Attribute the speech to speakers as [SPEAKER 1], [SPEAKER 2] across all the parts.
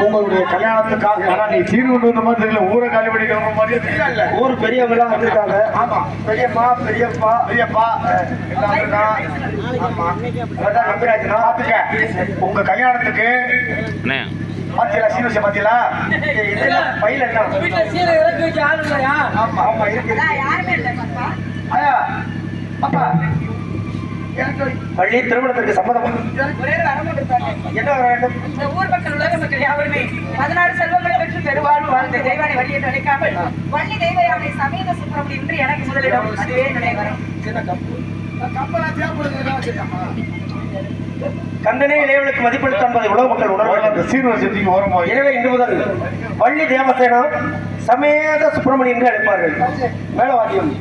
[SPEAKER 1] உங்களுடைய கல்யாணத்துக்காக ஆனா நீ சீர் கொண்டு வந்த மாதிரி தெரியல, ஊரை காலி பண்ணிக்கிற மாதிரியே தெரியல. ஊர் பெரியவங்க வந்திருக்காங்க. ஆமா, பெரியம்மா பெரியப்பா பெரியப்பா நம்பிராஜனா பாத்துக்க. உங்க கல்யாணத்துக்கு பாத்தீங்களா சீனிவாச பாத்தீங்களா பையில ஆமா ஆமா இருக்கு. பாப்பா பள்ளி திருமணத்திற்கு சம்மதம் என்ன வேண்டும்?
[SPEAKER 2] இந்த ஊர் மக்கள் உலக மக்கள் யாவருமே 16 செல்வங்களை பெற்று பெருவாழ்வு வாழ்ந்த தெய்வானை வழியை நினைக்காமல் வள்ளி தெய்வயானை சமேத சுப்பிரமணியன் என்று எனக்கு முதலிடம். அதுவே என்னுடைய வரம்.
[SPEAKER 1] கந்தனே இளையவளுக்கு மதிப்பெடுத்த என்பதை உலக மக்கள் உணர்வார்கள். சீர்வரிசைக்கு ஓரமா. எனவே இன்று முதல் வள்ளி தேவசேனா சமேத சுப்பிரமணியன் என்று அழைப்பார்கள். மேலவாதியம்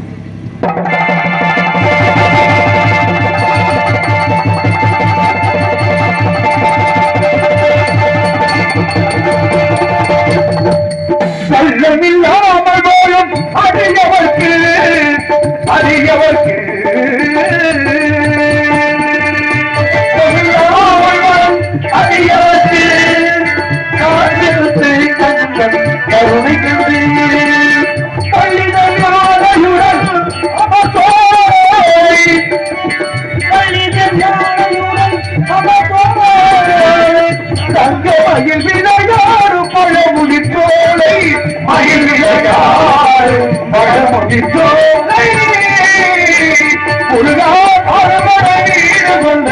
[SPEAKER 3] செல்லமில்லாமல் போலும் அறியவர்க்கு அறியவர்க்கு அறியவர்க்கு கருணை மயில் விளையாடு பழமுடி தோலை மயில் விளையாடு பழமுடி தோலை முருகா பரமர வீடு கொண்ட